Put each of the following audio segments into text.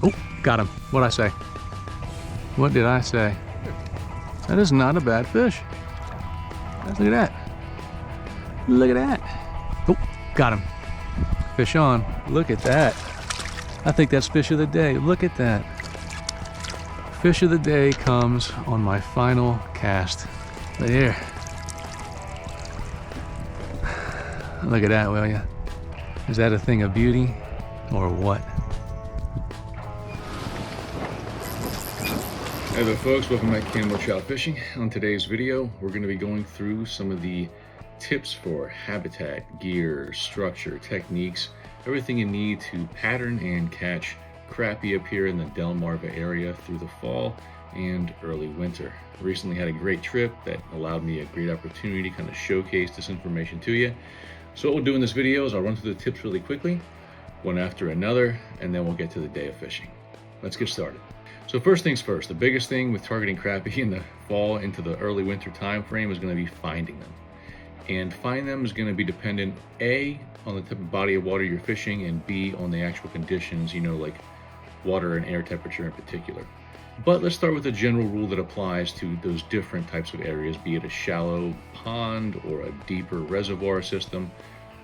Oh, got him. What'd I say? What did I say? That is not a bad fish. Look at that. Look at that. Oh, got him. Fish on. Look at that. I think that's fish of the day. Look at that. Fish of the day comes on my final cast. There. Look at that, will ya? Is that a thing of beauty or what? Hey there folks, welcome back to Kambotrout Fishing. On today's video, we're going to be going through some of the tips for habitat, gear, structure, techniques, everything you need to pattern and catch crappie up here in the Delmarva area through the fall and early winter. Recently had a great trip that allowed me a great opportunity to kind of showcase this information to you. So what we'll do in this video is I'll run through the tips really quickly, one after another, and then we'll get to the day of fishing. Let's get started. So first things first, the biggest thing with targeting crappie in the fall into the early winter time frame is going to be finding them. And find them is going to be dependent A, on the type of body of water you're fishing, and B, on the actual conditions, you know, like water and air temperature in particular. But let's start with a general rule that applies to those different types of areas, be it a shallow pond or a deeper reservoir system.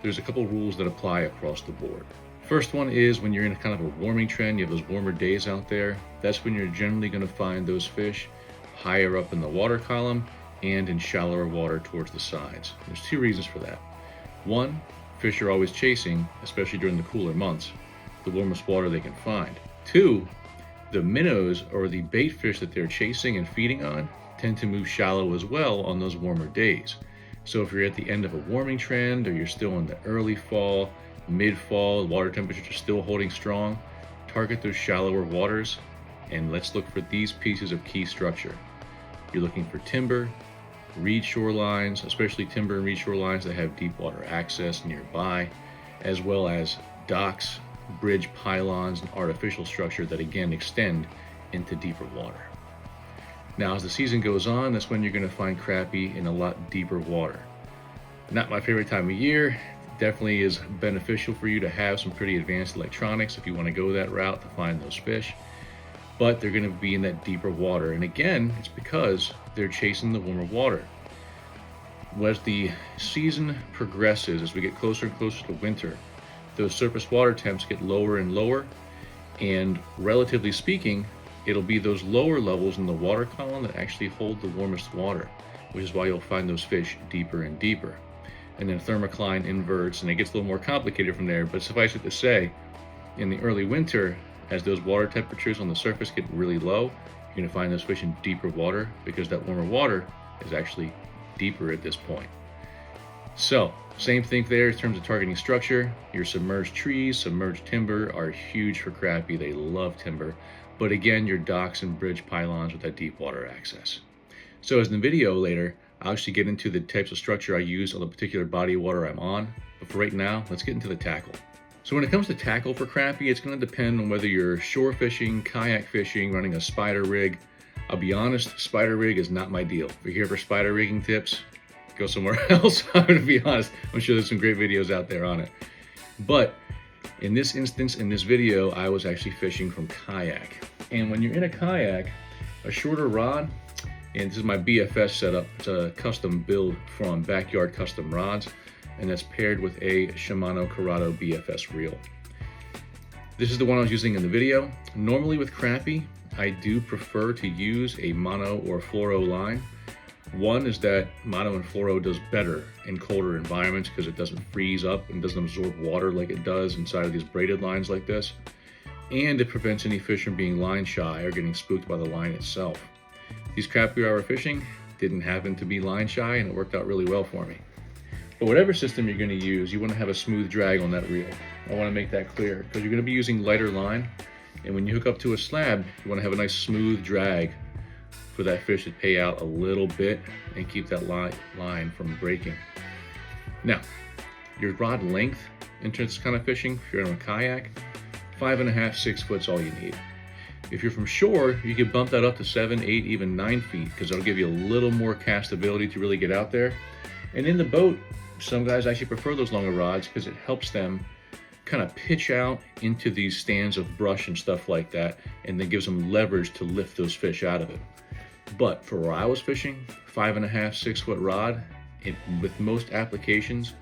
There's a couple rules that apply across the board. First one is when you're in a kind of a warming trend, you have those warmer days out there, that's when you're generally going to find those fish higher up in the water column and in shallower water towards the sides. There's two reasons for that. One, fish are always chasing, especially during the cooler months, the warmest water they can find. Two, the minnows or the bait fish that they're chasing and feeding on tend to move shallow as well on those warmer days. So if you're at the end of a warming trend or you're still in the early fall, mid-fall, water temperatures are still holding strong, target those shallower waters and let's look for these pieces of key structure. You're looking for timber, reed shorelines, especially timber and reed shorelines that have deep water access nearby, as well as docks, bridge pylons, and artificial structure that again extend into deeper water. Now as the season goes on, that's when you're going to find crappie in a lot deeper water. Not my favorite time of year. Definitely is beneficial for you to have some pretty advanced electronics if you want to go that route to find those fish, but they're going to be in that deeper water, and again it's because they're chasing the warmer water. As the season progresses, as we get closer and closer to winter, those surface water temps get lower and lower, and relatively speaking it'll be those lower levels in the water column that actually hold the warmest water, which is why you'll find those fish deeper and deeper. And then thermocline inverts and it gets a little more complicated from there, but suffice it to say, in the early winter, as those water temperatures on the surface get really low, you're going to find those fish in deeper water because that warmer water is actually deeper at this point. So same thing there in terms of targeting structure. Your submerged trees, submerged timber are huge for crappie. They love timber, but again your docks and bridge pylons with that deep water access. So as in the video later, I'll actually get into the types of structure I use on the particular body of water I'm on, but for right now, let's get into the tackle. So when it comes to tackle for crappie, it's going to depend on whether you're shore fishing, kayak fishing, running a spider rig. I'll be honest, spider rig is not my deal. If you're here for spider rigging tips, go somewhere else. I'm going to be honest. I'm sure there's some great videos out there on it. But in this instance, in this video, I was actually fishing from kayak. And when you're in a kayak, a shorter rod, and this is my BFS setup. It's a custom build from Backyard Custom Rods, and that's paired with a Shimano Corrado BFS reel. This is the one I was using in the video. Normally with crappie, I do prefer to use a mono or fluoro line. One is that mono and fluoro does better in colder environments because it doesn't freeze up and doesn't absorb water like it does inside of these braided lines like this. And it prevents any fish from being line shy or getting spooked by the line itself. These crappie I were fishing didn't happen to be line shy, and it worked out really well for me. But whatever system you're going to use, you want to have a smooth drag on that reel. I want to make that clear because you're going to be using lighter line, and when you hook up to a slab, you want to have a nice smooth drag for that fish to pay out a little bit and keep that line from breaking. Now, your rod length into this kind of fishing, if you're on a kayak, 5.5, 6 foot's all you need. If you're from shore, you can bump that up to 7, 8, even 9 feet because that'll give you a little more castability to really get out there. And in the boat, some guys actually prefer those longer rods because it helps them kind of pitch out into these stands of brush and stuff like that, and then gives them leverage to lift those fish out of it. But for where I was fishing, 5.5, 6 foot rod, with most applications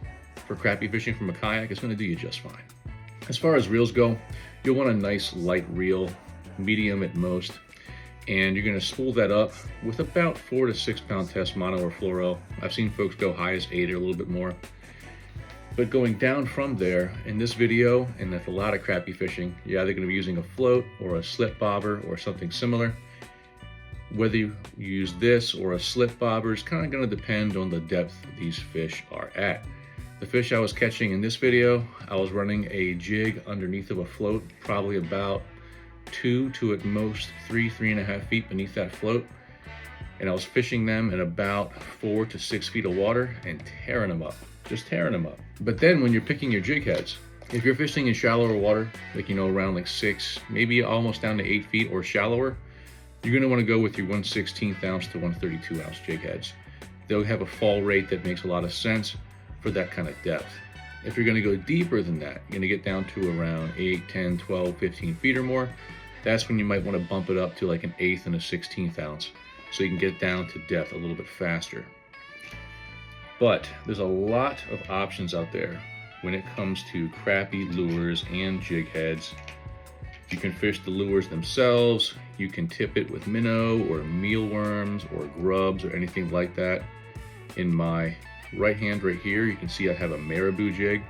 for crappie fishing from a kayak, it's going to do you just fine. As far as reels go, you'll want a nice light reel, medium at most, and you're going to spool that up with about 4 to 6 pound test mono or fluoro. I've seen folks go high as 8 or a little bit more. But going down from there, in this video, and with a lot of crappie fishing, you're either going to be using a float or a slip bobber or something similar. Whether you use this or a slip bobber is kind of going to depend on the depth these fish are at. The fish I was catching in this video, I was running a jig underneath of a float, probably about 2 to at most 3.5 feet beneath that float. And I was fishing them in about 4 to 6 feet of water and tearing them up, just tearing them up. But then when you're picking your jig heads, if you're fishing in shallower water, like, you know, around like 6, maybe almost down to 8 feet or shallower, you're going to want to go with your 1/16 ounce to 1/32 ounce jig heads. They'll have a fall rate that makes a lot of sense for that kind of depth. If you're going to go deeper than that, you're going to get down to around 8, 10, 12, 15 feet or more. That's when you might want to bump it up to like an 1/8 and a 1/16 ounce, so you can get down to depth a little bit faster. But there's a lot of options out there when it comes to crappie lures and jig heads. You can fish the lures themselves. You can tip it with minnow or mealworms or grubs or anything like that. In my right hand right here, you can see I have a marabou jig.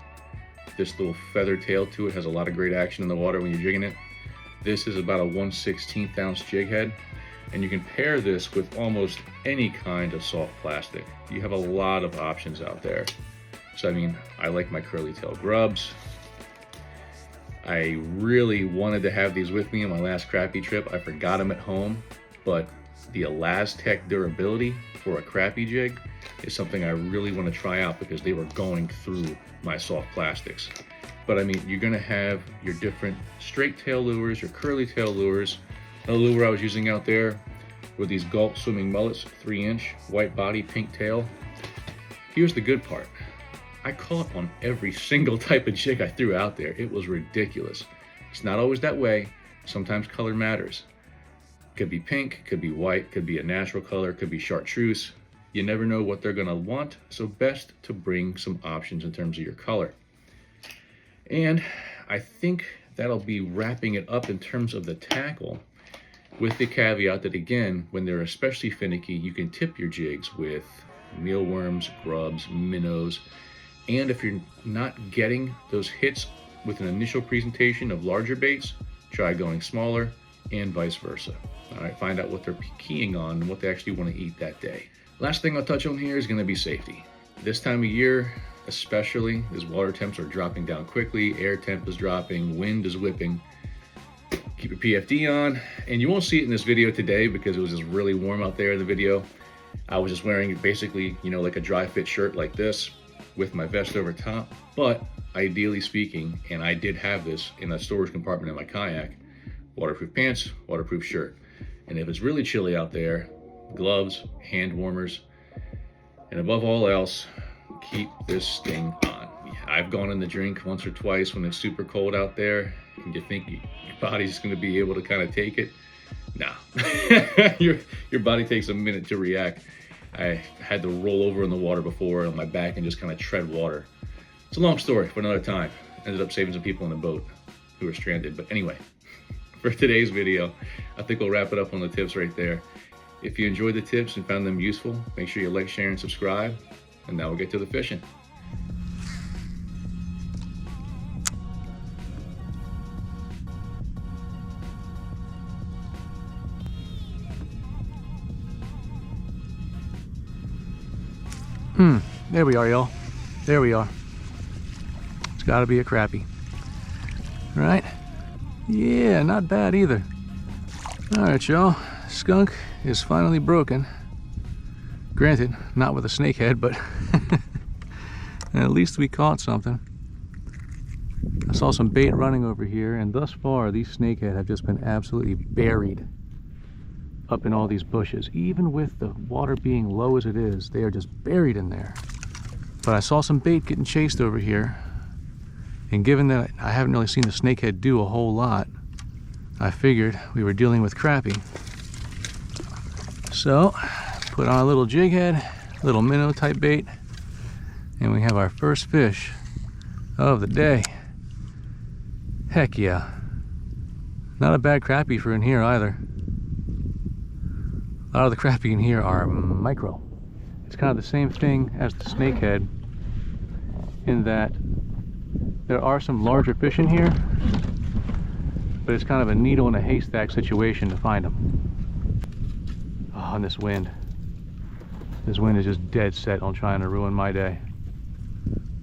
This little feather tail to it has a lot of great action in the water when you're jigging it. This is about a 1/16 ounce jig head, and you can pair this with almost any kind of soft plastic. You have a lot of options out there. So I mean, I like my curly tail grubs. I really wanted to have these with me on my last crappie trip. I forgot them at home, but the Elastec durability for a crappie jig is something I really want to try out because they were going through my soft plastics. But I mean, you're going to have your different straight tail lures, your curly tail lures. Another lure I was using out there were these Gulp Swimming Mullets, 3-inch, white body, pink tail. Here's the good part. I caught on every single type of jig I threw out there. It was ridiculous. It's not always that way. Sometimes color matters. Could be pink, could be white, could be a natural color, could be chartreuse. You never know what they're gonna want, so best to bring some options in terms of your color. And I think that'll be wrapping it up in terms of the tackle, with the caveat that, again, when they're especially finicky, you can tip your jigs with mealworms, grubs, minnows. And if you're not getting those hits with an initial presentation of larger baits, try going smaller, and vice versa. All right, find out what they're keying on and what they actually want to eat that day. Last thing I'll touch on here is going to be safety. This time of year, especially, as water temps are dropping down quickly, air temp is dropping, wind is whipping. Keep your PFD on, and you won't see it in this video today because it was just really warm out there in the video. I was just wearing basically, you know, like a dry fit shirt like this with my vest over top. But ideally speaking, and I did have this in a storage compartment in my kayak, waterproof pants, waterproof shirt. And if it's really chilly out there, gloves, hand warmers, and above all else, keep this thing on. I've gone in the drink once or twice when it's super cold out there and you think your body's going to be able to kind of take it. Nah, your body takes a minute to react. I had to roll over in the water before on my back and just kind of tread water. It's a long story for another time. Ended up saving some people in a boat who were stranded. But anyway, for today's video, I think we'll wrap it up on the tips right there. If you enjoyed the tips and found them useful, make sure you like, share, and subscribe. And now we'll get to the fishing. There we are, y'all. There we are. It's got to be a crappie. Right? Yeah, not bad either. All right, y'all. Skunk is finally broken. Granted, not with a snakehead, but at least we caught something. I saw some bait running over here, and thus far, these snakehead have just been absolutely buried up in all these bushes. Even with the water being low as it is, they are just buried in there. But I saw some bait getting chased over here, And given that I haven't really seen the snakehead do a whole lot, I figured we were dealing with crappie. So, put on a little jig head, little minnow type bait, and we have our first fish of the day. Heck yeah. Not a bad crappie for in here either. A lot of the crappie in here are micro. It's kind of the same thing as the snakehead in that there are some larger fish in here, but it's kind of a needle in a haystack situation to find them. Oh, and this wind. This wind is just dead set on trying to ruin my day.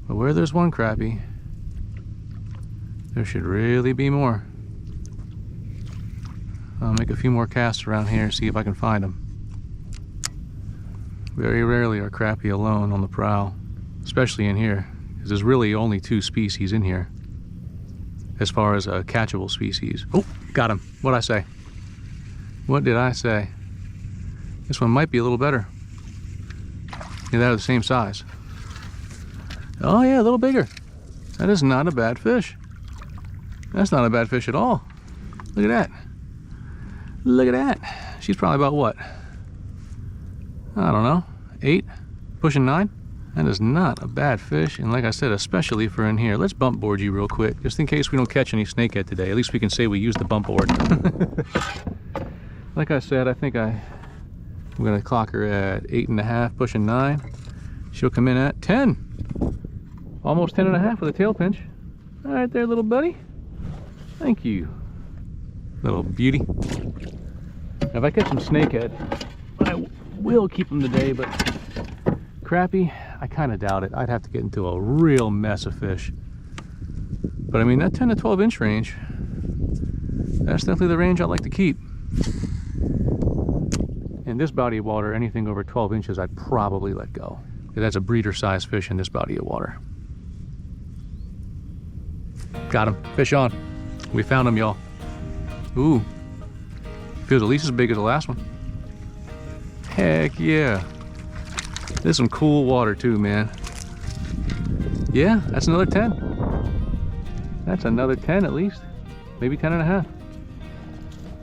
But where there's one crappie, there should really be more. I'll make a few more casts around here and see if I can find them. Very rarely are crappie alone on the prowl, especially in here, because there's really only 2 species in here as far as a catchable species. Oh, got him. What'd I say? What did I say? This one might be a little better. Yeah, they're the same size. Oh yeah, a little bigger. That is not a bad fish. That's not a bad fish at all. Look at that. Look at that. She's probably about what? I don't know, 8, pushing 9. That is not a bad fish, and like I said, especially for in here. Let's bump board you real quick, just in case we don't catch any snakehead today. At least we can say we used the bump board. Like I said, I think I'm gonna clock her at 8.5, pushing 9. She'll come in at 10. Almost 10.5 with a tail pinch. All right there, little buddy. Thank you, little beauty. Now, if I catch some snakehead, I will keep them today, but crappie, I kind of doubt it. I'd have to get into a real mess of fish. But I mean, that 10 to 12 inch range, that's definitely the range I like to keep. In this body of water, anything over 12 inches, I'd probably let go. That's a breeder size fish in this body of water. Got him, fish on. We found him, y'all. Ooh, feels at least as big as the last one. Heck yeah. There's some cool water too, man. Yeah, that's another 10. That's another 10 at least. Maybe 10.5.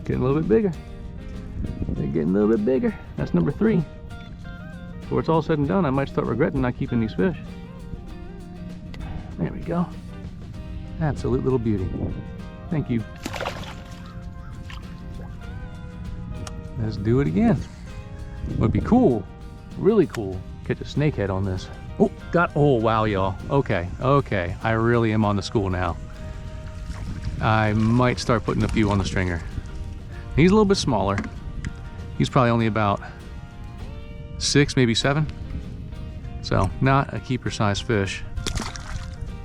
Getting a little bit bigger. They're getting a little bit bigger. That's number 3. Before it's all said and done, I might start regretting not keeping these fish. There we go. Absolute little beauty. Thank you. Let's do it again. Would be cool, really cool, catch a snakehead on this. Oh, oh wow, y'all. Okay, I really am on the school now. I might start putting a few on the stringer. He's a little bit smaller. He's probably only about 6, maybe 7. So not a keeper size fish.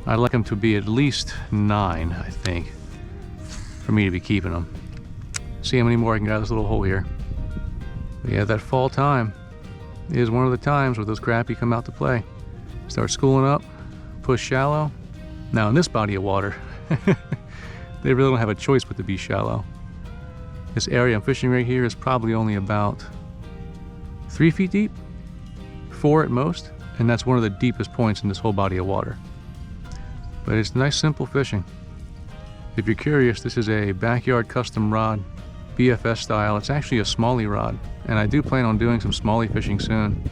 I'd like him to be at least 9, I think, for me to be keeping them. See how many more I can get out of this little hole here. But yeah, that fall time is one of the times where those crappie come out to play. Start schooling up, push shallow. Now in this body of water, they really don't have a choice but to be shallow. This area I'm fishing right here is probably only about 3 feet deep, 4 at most, and that's one of the deepest points in this whole body of water. But it's nice, simple fishing. If you're curious, this is a backyard custom rod, BFS style. It's actually a smallie rod, and I do plan on doing some smallie fishing soon.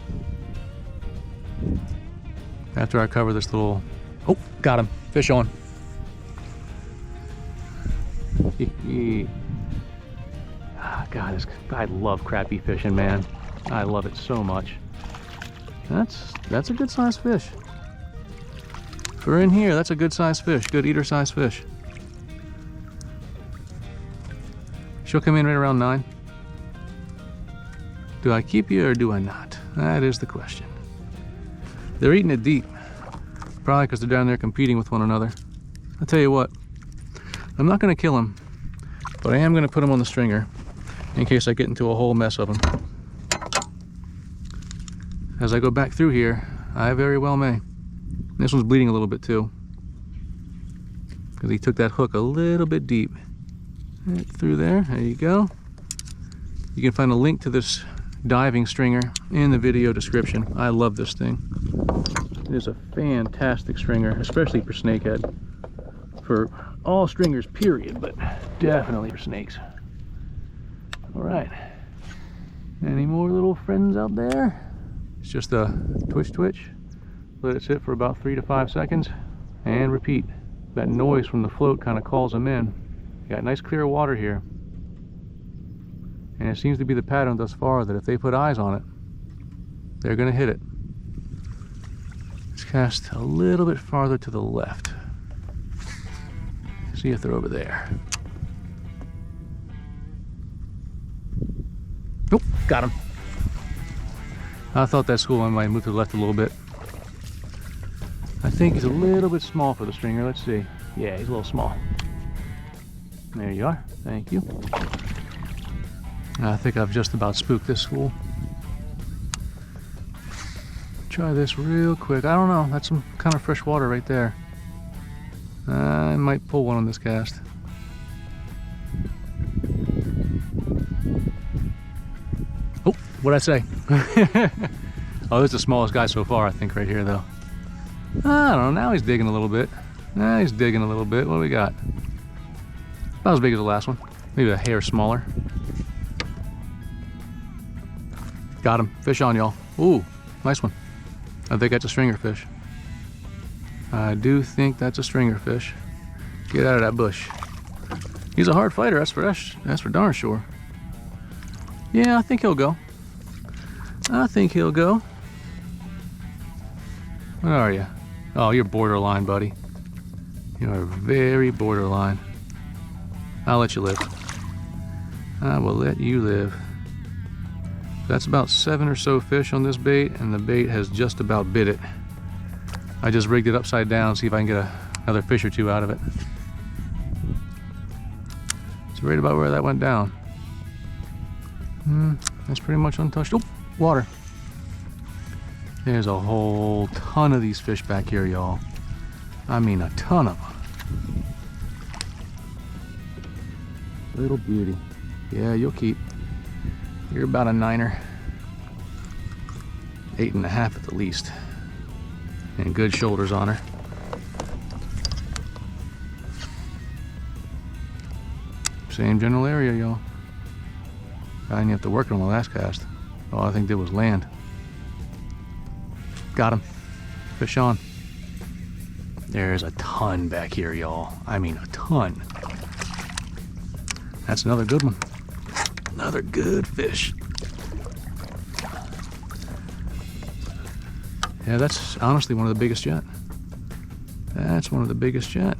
After I cover this little... Oh, got him. Fish on. God, I love crappie fishing, man. I love it so much. That's a good sized fish. For in here, that's a good sized fish, good eater sized fish. She'll come in right around 9. Do I keep you or do I not? That is the question. They're eating it deep. Probably because they're down there competing with one another. I'll tell you what, I'm not going to kill them, but I am going to put them on the stringer in case I get into a whole mess of them. As I go back through here, I very well may. This one's bleeding a little bit too, because he took that hook a little bit deep. Right through there, there you go. You can find a link to this diving stringer in the video description. I love this thing. It is a fantastic stringer, especially for snakehead. for all stringers, period, but definitely for snakes. All right. Any more little friends out there? It's just a twitch twitch. Let it sit for about 3 to 5 seconds and repeat. That noise from the float kind of calls them in. You got nice clear water here. And it seems to be the pattern thus far that if they put eyes on it, they're gonna hit it. Let's cast a little bit farther to the left. See if they're over there. Nope, got him. I thought that school I might move to the left a little bit. I think he's a little bit small for the stringer. Let's see. Yeah, he's a little small. There you are. Thank you. I think I've just about spooked this school. Try this real quick. I don't know. That's some kind of fresh water right there. I might pull one on this cast. Oh, what'd I say? Oh, this is the smallest guy so far, I think, right here, though. I don't know. Now he's digging a little bit. Now he's digging a little bit. What do we got? About as big as the last one. Maybe a hair smaller. Got him. Fish on, y'all. Ooh, nice one. I think that's a stringer fish. I do think that's a stringer fish. Get out of that bush. He's a hard fighter, that's for darn sure. Yeah, I think he'll go. I think he'll go. What are you? Oh, you're borderline, buddy. You are very borderline. I'll let you live. I will let you live. That's about 7 or so fish on this bait, and the bait has just about bit it. I just rigged it upside down, see if I can get another fish or two out of it. It's right about where that went down. That's pretty much untouched. Oh, water. There's a whole ton of these fish back here, y'all. I mean, a ton of them. Little beauty. Yeah, you'll keep. You're about a 9er. 8.5 at the least. And good shoulders on her. Same general area, y'all. I didn't have to work on the last cast. All I think did was land. Got him. Fish on. There's a ton back here, y'all. I mean, a ton. That's another good one. Another good fish. Yeah, that's honestly one of the biggest yet. That's one of the biggest yet.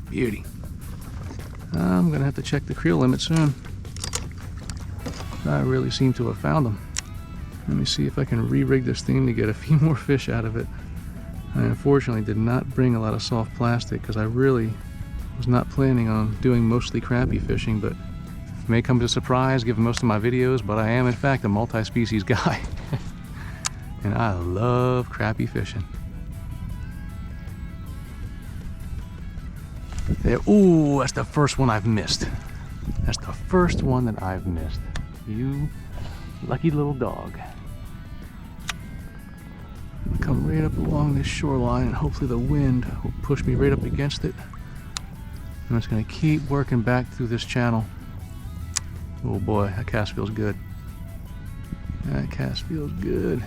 Beauty. I'm gonna have to check the creel limit soon. I really seem to have found them. Let me see if I can re-rig this thing to get a few more fish out of it. I unfortunately did not bring a lot of soft plastic because I really was not planning on doing mostly crappie fishing, but it may come as a surprise given most of my videos, but I am in fact a multi-species guy. And I love crappie fishing. There, ooh, that's the first one I've missed. That's the first one that I've missed. You lucky little dog. I'm gonna come right up along this shoreline and hopefully the wind will push me right up against it. I'm just gonna keep working back through this channel. Oh boy, that cast feels good. That cast feels good.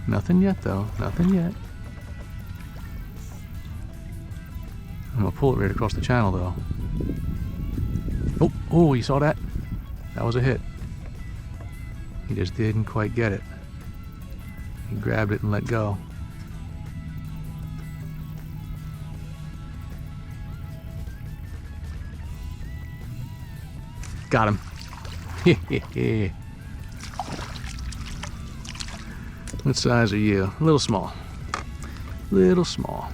Nothing yet though, nothing yet. I'm gonna pull it right across the channel though. Oh, you saw that? That was a hit. He just didn't quite get it. He grabbed it and let go. Got him. What size are you? A little small. Little small.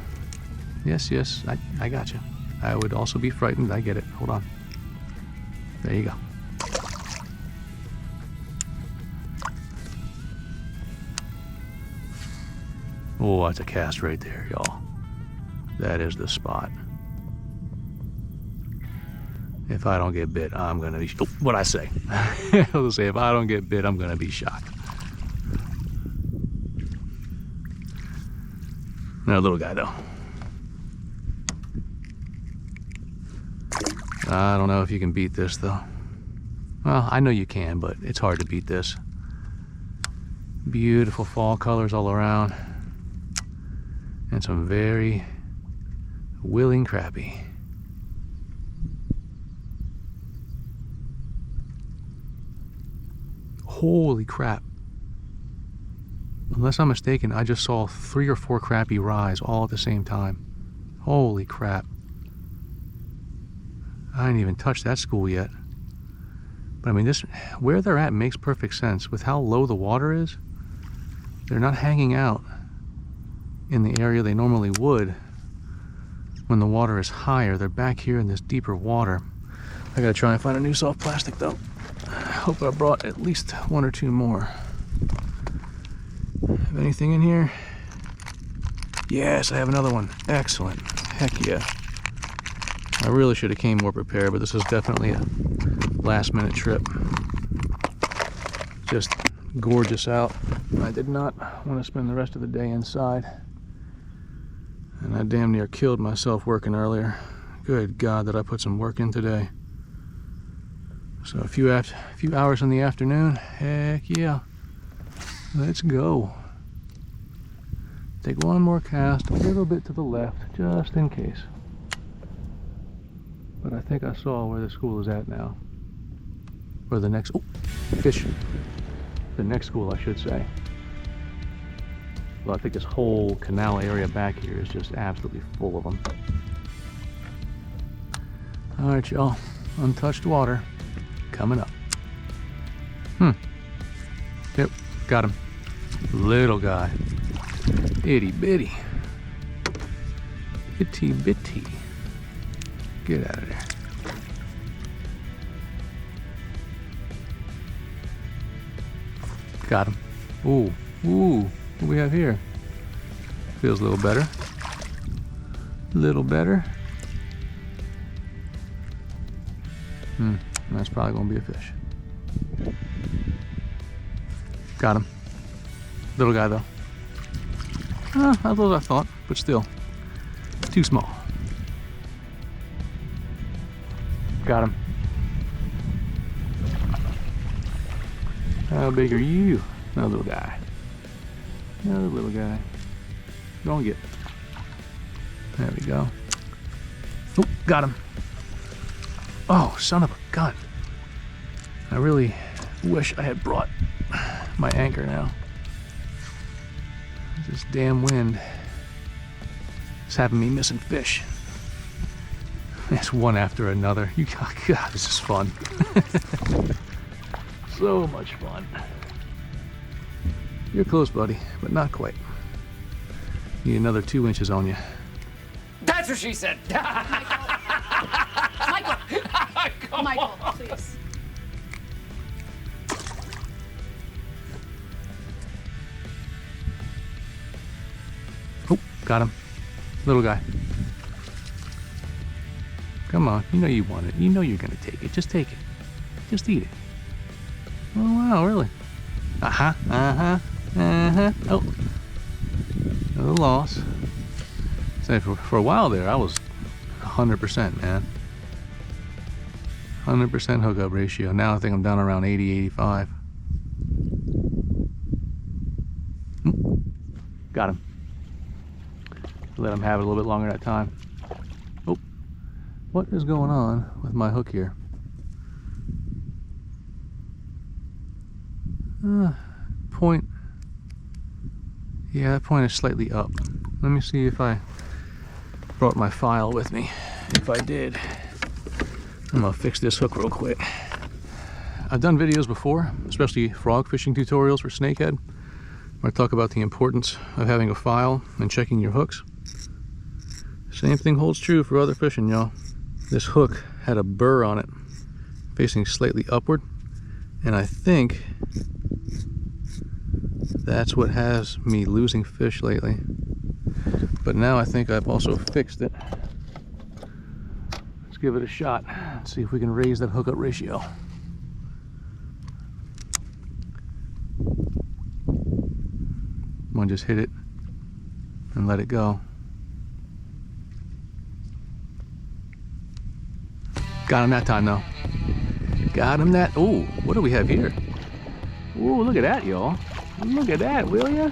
Yes, yes, I got you. I would also be frightened. I get it. Hold on. There you go. Oh, that's a cast right there, y'all. That is the spot. If I don't get bit, I'm gonna be, what'd I say? I'll say, if I don't get bit, I'm gonna be shocked. Another little guy though. I don't know if you can beat this though. Well, I know you can, but it's hard to beat this. Beautiful fall colors all around. And some very willing crappie. Holy crap. Unless I'm mistaken, I just saw 3 or 4 crappie rise all at the same time. Holy crap. I didn't even touch that school yet. But I mean, this, where they're at makes perfect sense. With how low the water is, they're not hanging out in the area they normally would when the water is higher. They're back here in this deeper water. I gotta try and find a new soft plastic though. I hope I brought at least 1 or 2 more. Have anything in here? Yes, I have another one. Excellent. Heck yeah. I really should have came more prepared, but this is definitely a last minute trip. Just gorgeous out. I did not want to spend the rest of the day inside. And I damn near killed myself working earlier. Good God, that I put some work in today. So a few hours in the afternoon, heck yeah. Let's go. Take one more cast, a little bit to the left, just in case. But I think I saw where the school is at now. Or the next, oh, fish. The next school, I should say. Well, I think this whole canal area back here is just absolutely full of them. All right, y'all, untouched water coming up. Yep, got him. Little guy. Itty bitty. Itty bitty. Get out of there. Got him. Ooh, ooh, what do we have here? Feels a little better. Little better. That's probably gonna be a fish. Got him. Little guy though. Not as I thought, but still too small. Got him. How big are you? Another little guy. Another little guy. Go and get. There we go. Oh, got him. Oh, son of a gun. I really wish I had brought my anchor now. This damn wind is having me missing fish. It's one after another. God, this is fun. So much fun. You're close, buddy, but not quite. Need another 2 inches on you. That's what she said. Michael. Michael, please. Oh, got him. Little guy. Come on, you know you want it. You know you're gonna take it. Just take it. Just eat it. Oh wow, really? Oh, another loss. Say for a while there, I was 100%, man. 100% hookup ratio. Now I think I'm down around 80, 85. Got him. Let him have it a little bit longer that time. Oh, what is going on with my hook here? Point. Yeah, that point is slightly up. Let me see if I brought my file with me. If I did, I'm gonna fix this hook real quick. I've done videos before, especially frog fishing tutorials for snakehead, where I talk about the importance of having a file and checking your hooks. Same thing holds true for other fishing, y'all. This hook had a burr on it, facing slightly upward, and I think that's what has me losing fish lately. But now I think I've also fixed it. Let's give it a shot. See if we can raise that hookup ratio. Come on, just hit it. and let it go. Got him that time though. Got him that. Oh, what do we have here? Oh, look at that, y'all. Look at that, will ya?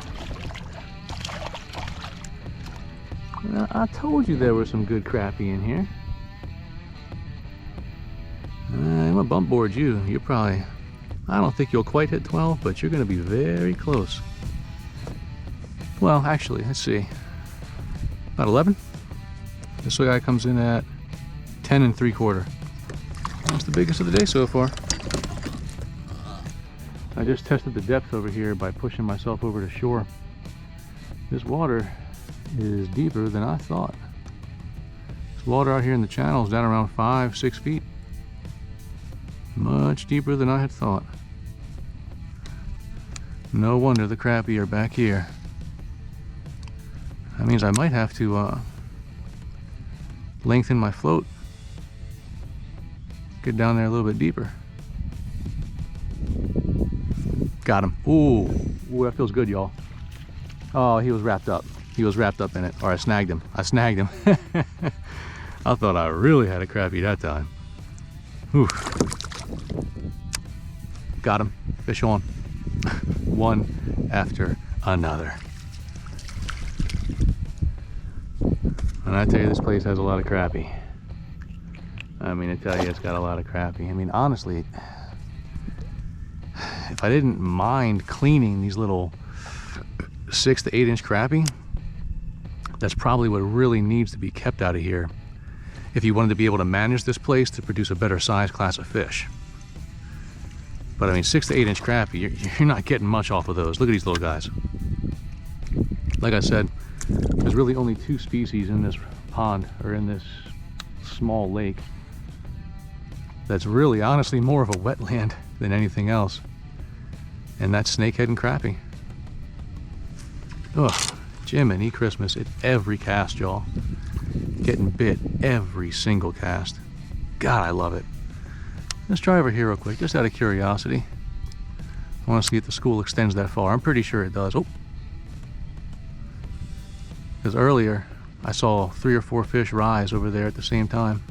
Well, I told you there was some good crappie in here. I'm gonna bump board you. You're probably, I don't think you'll quite hit 12, but you're gonna be very close. Well, actually, let's see. About 11? This guy comes in at 10 3/4. That's the biggest of the day so far. I just tested the depth over here by pushing myself over to shore. This water is deeper than I thought. This water out here in the channel is down around 5-6 feet. Much deeper than I had thought. No wonder the crappie are back here. That means I might have to lengthen my float. Get down there a little bit deeper. Got him. Ooh, that feels good, y'all. Oh, he was wrapped up. He was wrapped up in it. Or I snagged him. I snagged him. I thought I really had a crappie that time. Whew. Got him. Fish on. One after another. And I tell you, this place has a lot of crappie. I mean, I tell you, it's got a lot of crappie. I mean, honestly, if I didn't mind cleaning these little 6 to 8 inch crappie, that's probably what really needs to be kept out of here if you wanted to be able to manage this place to produce a better size class of fish. But I mean, 6 to 8 inch crappie, you're not getting much off of those. Look at these little guys. Like I said, there's really only 2 species in this pond, or in this small lake, that's really honestly more of a wetland than anything else. And that's snakehead and crappie. Ugh, Jiminy Christmas at every cast, y'all. Getting bit every single cast. God, I love it. Let's try over here real quick, just out of curiosity. I want to see if the school extends that far. I'm pretty sure it does. Oh, because earlier I saw 3 or 4 fish rise over there at the same time.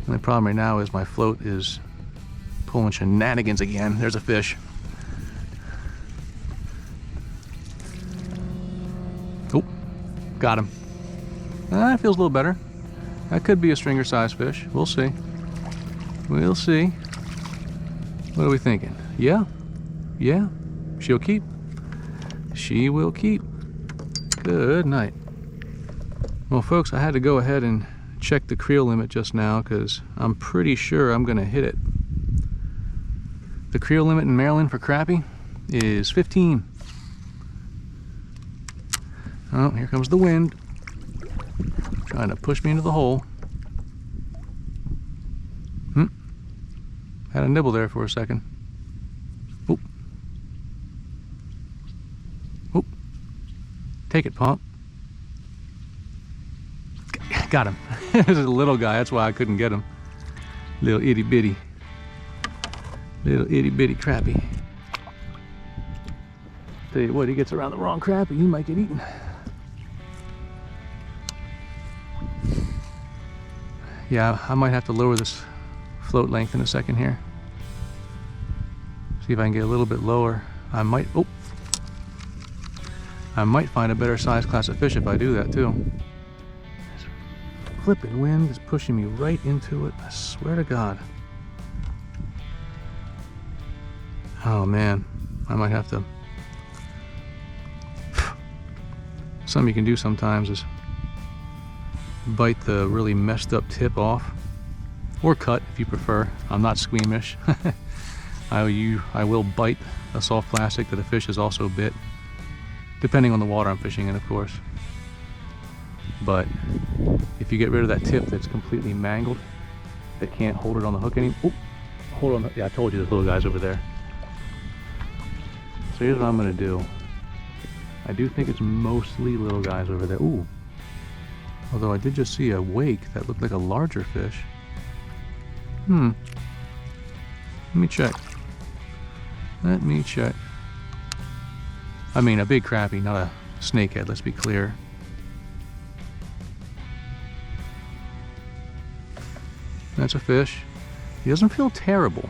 The only problem right now is my float is pulling shenanigans again. There's a fish. Oh, got him. That feels a little better. That could be a stringer size fish. We'll see. We'll see. What are we thinking? Yeah? Yeah? She'll keep. She will keep. Good night. Well, folks, I had to go ahead and check the creel limit just now because I'm pretty sure I'm going to hit it. The creel limit in Maryland for crappie is 15. Oh, here comes the wind. Trying to push me into the hole. Had a nibble there for a second. Oop. Oop. Take it, pump. Got him. This is a little guy, that's why I couldn't get him. Little itty bitty. Little itty bitty crappie. Tell you what, he gets around the wrong crappie, he might get eaten. Yeah, I might have to lower this float length in a second here. See if I can get a little bit lower. I might find a better size class of fish if I do that too. This flipping wind is pushing me right into it, I swear to God. Oh man, I might have to. Something you can do sometimes is bite the really messed up tip off, or cut if you prefer. I'm not squeamish. I will bite a soft plastic that a fish has also bit, depending on the water I'm fishing in, of course. But if you get rid of that tip that's completely mangled, that can't hold it on the hook anymore. Oh, hold on. Yeah, I told you there's little guys over there. So here's what I'm gonna do. I do think it's mostly little guys over there. Ooh. Although I did just see a wake that looked like a larger fish. Let me check. Let me check. I mean, a big crappie, not a snakehead, let's be clear. That's a fish. He doesn't feel terrible.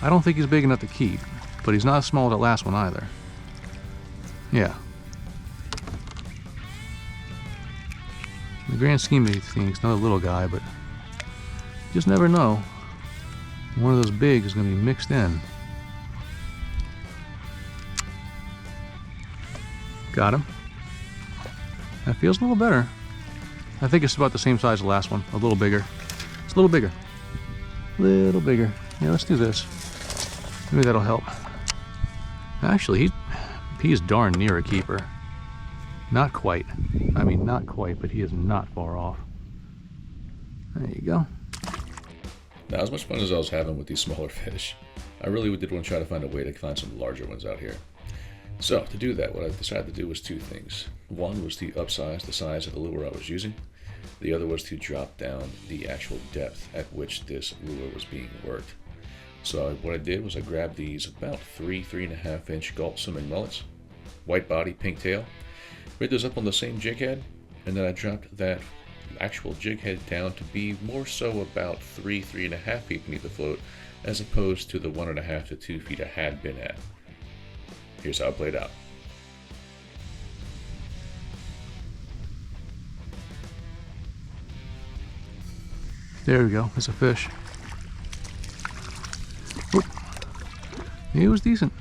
I don't think he's big enough to keep, but he's not as small as that last one either. Yeah. In the grand scheme of things, not a little guy, but you just never know. One of those bigs is going to be mixed in. Got him. That feels a little better. I think it's about the same size as the last one. A little bigger. It's a little bigger. Little bigger. Yeah, let's do this. Maybe that'll help. Actually, he's darn near a keeper. Not quite. I mean, not quite, but he is not far off. There you go. Now, as much fun as I was having with these smaller fish, I really did want to try to find a way to find some larger ones out here. So, to do that, what I decided to do was two things. One was to upsize the size of the lure I was using. The other was to drop down the actual depth at which this lure was being worked. So what I did was I grabbed these about 3.5 inch Gulp swimming mullets, white body, pink tail, rigged those up on the same jig head, and then I dropped that actual jig head down to be more so about 3.5 feet beneath the float, as opposed to the 1.5 to 2 feet I had been at. Here's how it played out. There we go, it's a fish. Oop. He was decent.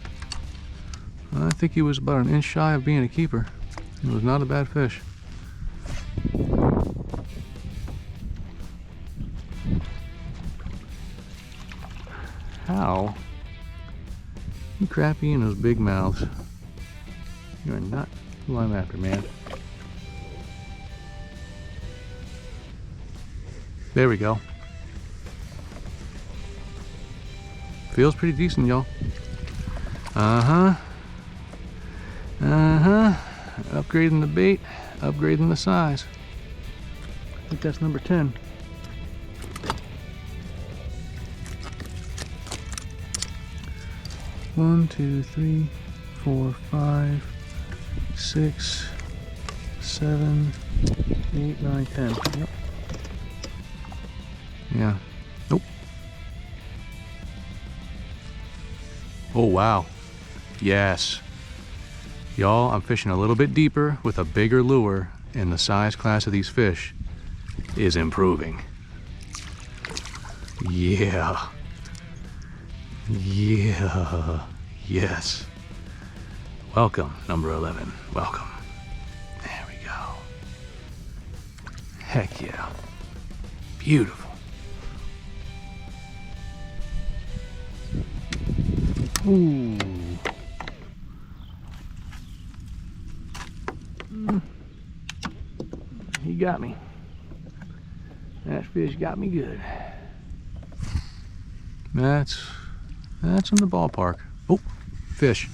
I think he was about an inch shy of being a keeper. It was not a bad fish. How? You crappie in those big mouths. You're not who I'm after, man. There we go. Feels pretty decent, y'all. Uh-huh. Uh-huh. Upgrading the bait, upgrading the size. I think that's number 10. One, 2, 3, 4, 5, 6, 7, 8, 9, 10. Yep. Yeah. Nope. Oh, wow. Yes. Y'all, I'm fishing a little bit deeper with a bigger lure, and the size class of these fish is improving. Yeah. Yeah. Yes. Welcome, number 11. Welcome. There we go. Heck yeah. Beautiful. Ooh. He got me. That fish got me good. That's in the ballpark. Oh, fish.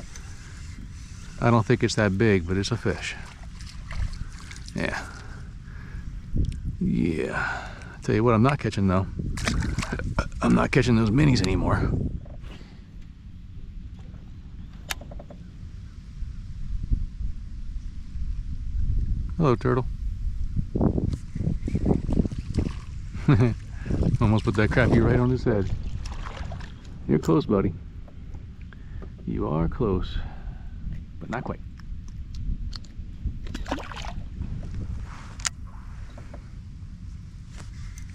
I don't think it's that big, but it's a fish. Yeah. Yeah. I'll tell you what I'm not catching though. I'm not catching those minis anymore. Hello, turtle. Almost put that crappie right on his head. You're close, buddy. You are close, but not quite.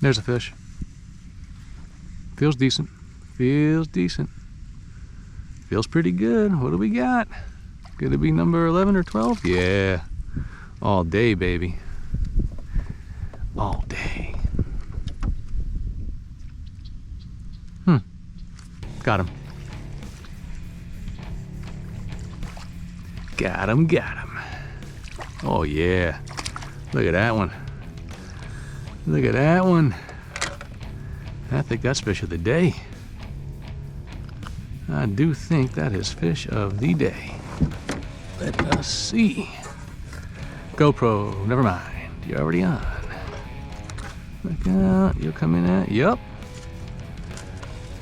There's a fish. Feels decent. Feels decent. Feels pretty good. What do we got? Could it be number 11 or 12? Yeah. All day, baby. All day. Got him. Got him, got him. Oh yeah. Look at that one. Look at that one. I think that's fish of the day. I do think that is fish of the day. Let us see. GoPro, never mind. You're already on. Look out, you're coming at, yup.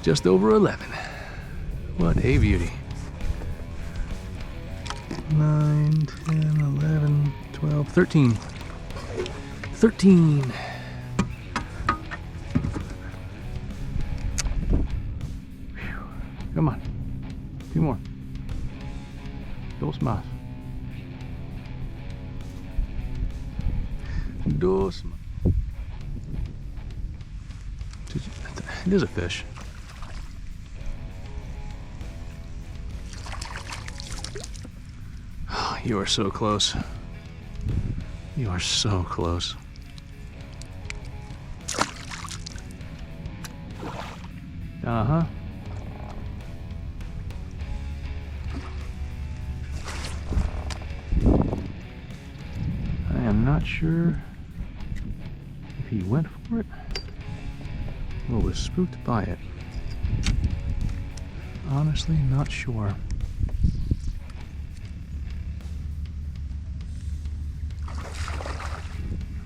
Just over 11. What a beauty. 9, 10, 11, 12, 13. 13. Whew. Come on. 2 more. Dos más. Dos. It is a fish. Oh, you are so close. You are so close. Uh-huh. I am not sure if he went for it or was spooked by it. Honestly, not sure.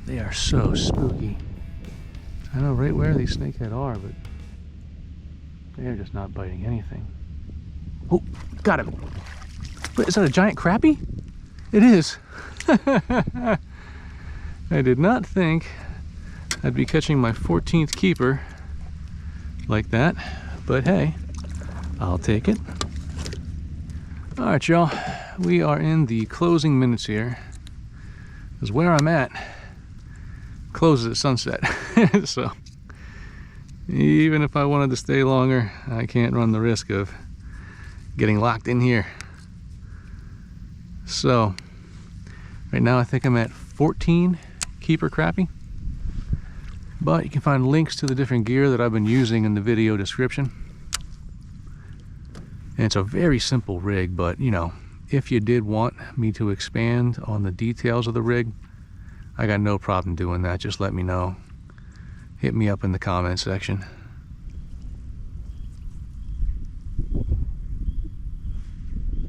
They are so spooky. I know right where these snakehead are, but they are just not biting anything. Oh, got him. Wait, is that a giant crappie? It is. I did not think I'd be catching my 14th keeper like that, but hey, I'll take it. All right, y'all, we are in the closing minutes here, because where I'm at closes at sunset. So even if I wanted to stay longer, I can't run the risk of getting locked in here. So right now I think I'm at 14 keeper crappie, but you can find links to the different gear that I've been using in the video description. And it's a very simple rig, but you know, if you did want me to expand on the details of the rig, I got no problem doing that. Just let me know. Hit me up in the comment section.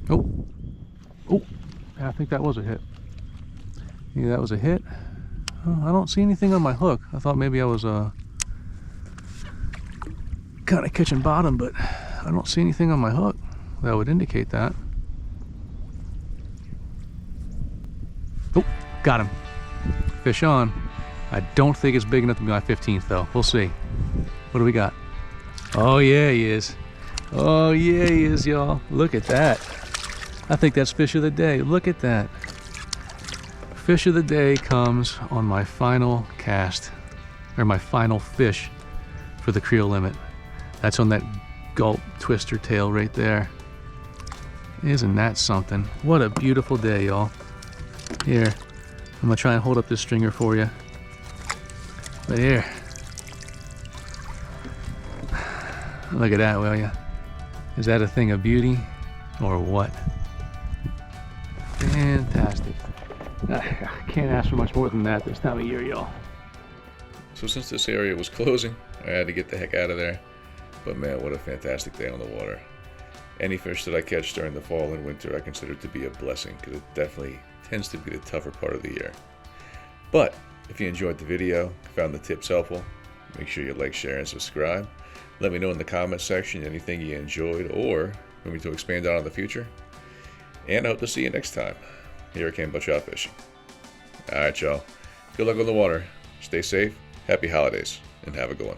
Oh, I think that was a hit. Yeah, that was a hit. Oh, I don't see anything on my hook. I thought maybe I was kind of catching bottom, but I don't see anything on my hook that would indicate that. Oh, got him. Fish on. I don't think it's big enough to be my 15th though. We'll see. What do we got? Oh yeah, he is. Oh yeah, he is, y'all. Look at that. I think that's fish of the day. Look at that. Fish of the day comes on my final cast, or my final fish for the CREEL limit. That's on that gulp twister tail right there. Isn't that something? What a beautiful day, y'all. Here, I'm gonna try and hold up this stringer for you. But here, look at that, will ya? Is that a thing of beauty or what? Fantastic. I can't ask for much more than that this time of year, y'all. So since this area was closing, I had to get the heck out of there. But man, what a fantastic day on the water. Any fish that I catch during the fall and winter I consider to be a blessing, because it definitely tends to be the tougher part of the year. But if you enjoyed the video, found the tips helpful, make sure you like, share, and subscribe. Let me know in the comment section anything you enjoyed or want me to expand on in the future. And I hope to see you next time here at Kambotrout Fishing. Alright, y'all. Good luck on the water. Stay safe, happy holidays, and have a good one.